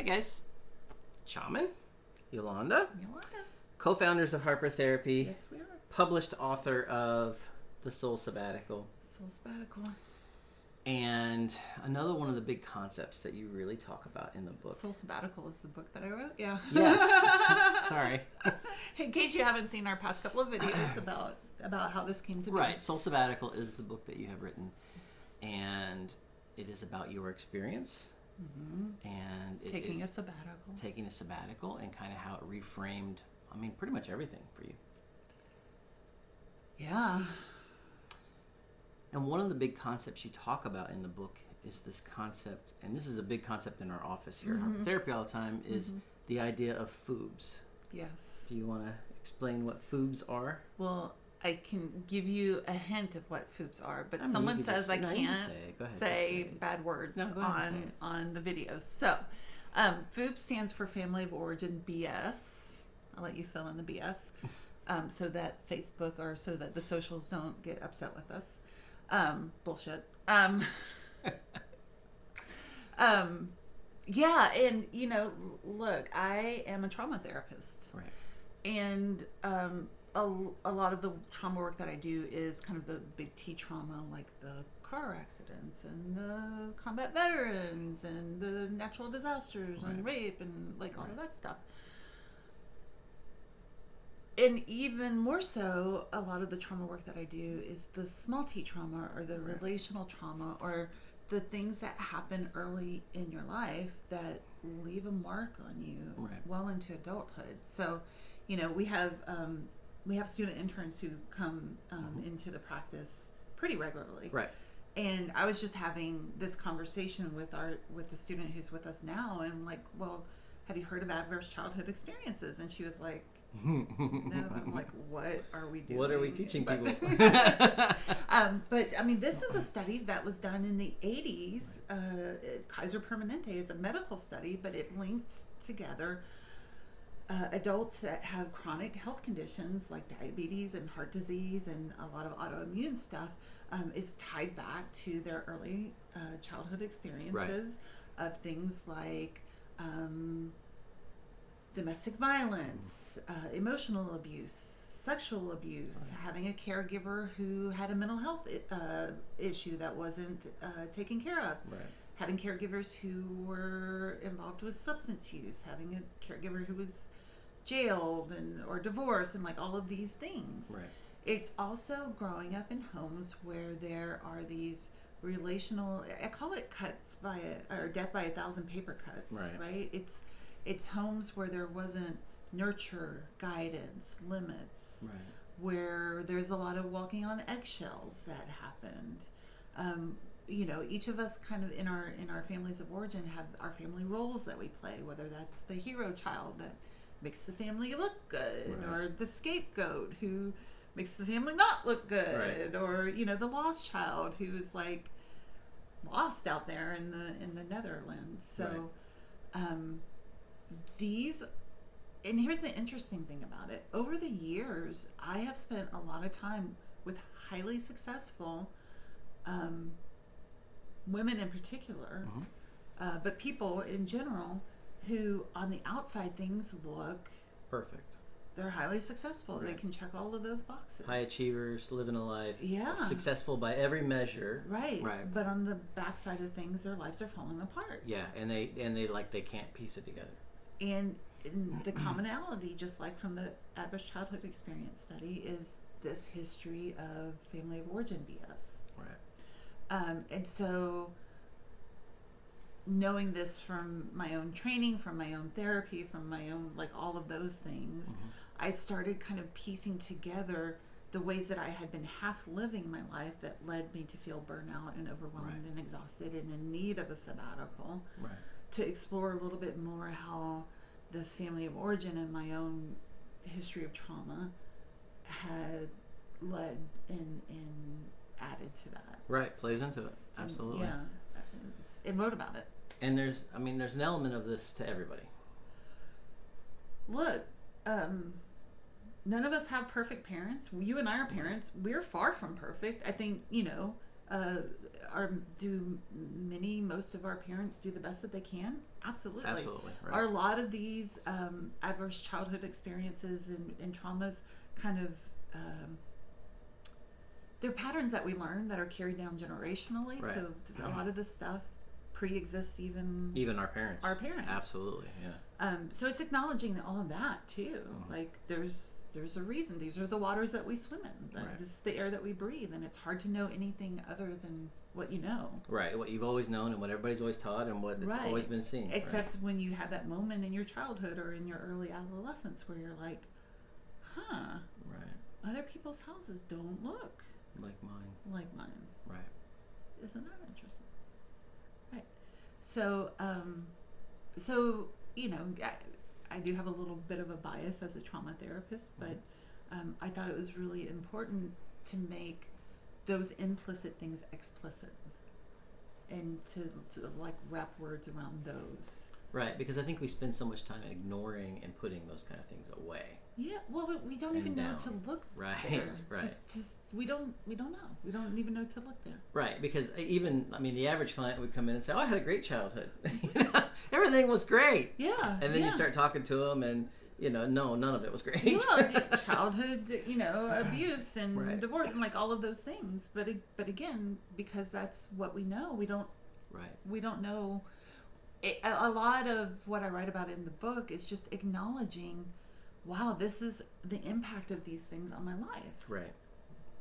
guys. Chaman, Yolanda, co-founders of Harper Therapy. Yes, we are. Published author of The Soul Sabbatical. Soul Sabbatical. And another one of the big concepts that you really talk about in the book. Soul Sabbatical is the book that I wrote? Yeah. Yes. Sorry. In case you haven't seen our past couple of videos about how this came to be. Right. Soul Sabbatical is the book that you have written. And it is about your experience. Mm-hmm. And it taking is a sabbatical. Taking a sabbatical and kind of how it reframed, pretty much everything for you. Yeah. And one of the big concepts you talk about in the book is this concept, and this is a big concept in our office here at Harper Therapy all the time, is the idea of FOOBS. Yes. Do you want to explain what FOOBS are? Well, I can give you a hint of what FOOBS are, but someone says I can't say bad words on the videos. So, FOOBS stands for Family of Origin BS. I'll let you fill in the BS, so that Facebook or so that the socials don't get upset with us. Bullshit. Yeah, and look, I am a trauma therapist, right? And a lot of the trauma work that I do is kind of the big T trauma, like the car accidents and the combat veterans and the natural disasters and rape and like all of that stuff. And even more so, a lot of the trauma work that I do is the small T trauma or the relational trauma or the things that happen early in your life that leave a mark on you well into adulthood. So, we have student interns who come into the practice pretty regularly. Right. And I was just having this conversation with the student who's with us now, and I'm like, well, have you heard of adverse childhood experiences? And she was like, no. I'm like, what are we doing? What are we teaching people? But this is a study that was done in the 80s. Kaiser Permanente is a medical study, but it linked together adults that have chronic health conditions like diabetes and heart disease and a lot of autoimmune stuff is tied back to their early childhood experiences of things like domestic violence, emotional abuse, sexual abuse, having a caregiver who had a mental health issue that wasn't taken care of, having caregivers who were involved with substance use, having a caregiver who was jailed or divorced, and like all of these things. Right. It's also growing up in homes where there are these relational, I call it death by 1,000 paper cuts, right? It's homes where there wasn't nurture, guidance, limits, where there's a lot of walking on eggshells that happened. Each of us kind of in our families of origin have our family roles that we play, whether that's the hero child that makes the family look good, or the scapegoat who makes the family not look good, or the lost child who's like lost out there in the Netherlands. So and here's the interesting thing about it. Over the years, I have spent a lot of time with highly successful women in particular, but people in general who on the outside things look perfect. They're highly successful. They can check all of those boxes. High achievers, living a life. Yeah. Successful by every measure. Right. But on the backside of things, their lives are falling apart. Yeah, and they can't piece it together. And the commonality, just like from the Adverse Childhood Experience study, is this history of family of origin BS. Right. And so, knowing this from my own training, from my own therapy, from my own, like all of those things, I started kind of piecing together the ways that I had been half living my life that led me to feel burnout and overwhelmed and exhausted and in need of a sabbatical. Right. To explore a little bit more how the family of origin and my own history of trauma had led and added to that. Right, plays into it. Absolutely. And wrote about it. And there's an element of this to everybody. Look, none of us have perfect parents. You and I are parents. We're far from perfect. I think, Most of our parents do the best that they can? Absolutely. Absolutely. Right. Are a lot of these adverse childhood experiences and traumas kind of they're patterns that we learn that are carried down generationally. Right. So a lot of this stuff pre-exists even our parents. Our parents. Absolutely. Yeah. So it's acknowledging all of that too. Like there's a reason. These are the waters that we swim in. Right. This is the air that we breathe, and it's hard to know anything other than what you know. Right. What you've always known and what everybody's always taught and what it's always been seen. Except when you have that moment in your childhood or in your early adolescence where you're like, huh. Right. Other people's houses don't look like mine. Right. Isn't that interesting? Right. So, I do have a little bit of a bias as a trauma therapist, but I thought it was really important to make those implicit things explicit and to like wrap words around those. Right, because I think we spend so much time ignoring and putting those kind of things away. Yeah, well, we don't even know to look there. Right. We don't know. We don't even know to look there. Right, because the average client would come in and say, "Oh, I had a great childhood. Everything was great." Yeah. And then you start talking to them, and no, none of it was great. Well, childhood, abuse and divorce and like all of those things. But again, because that's what we know, we don't. Right. We don't know. A lot of what I write about in the book is just acknowledging, wow, this is the impact of these things on my life. Right.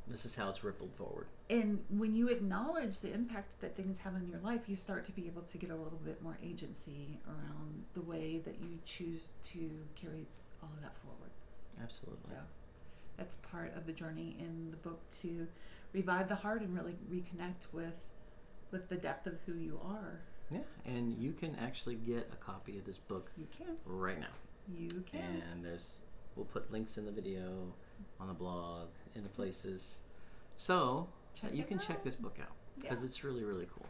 This is how it's rippled forward. And when you acknowledge the impact that things have on your life, you start to be able to get a little bit more agency around the way that you choose to carry all of that forward. Absolutely. So that's part of the journey in the book, to revive the heart and really reconnect with the depth of who you are. Yeah, and you can actually get a copy of this book. You can. Right now. You can. And we'll put links in the video, on the blog, in the places. So you can check this book out because it's really, really cool.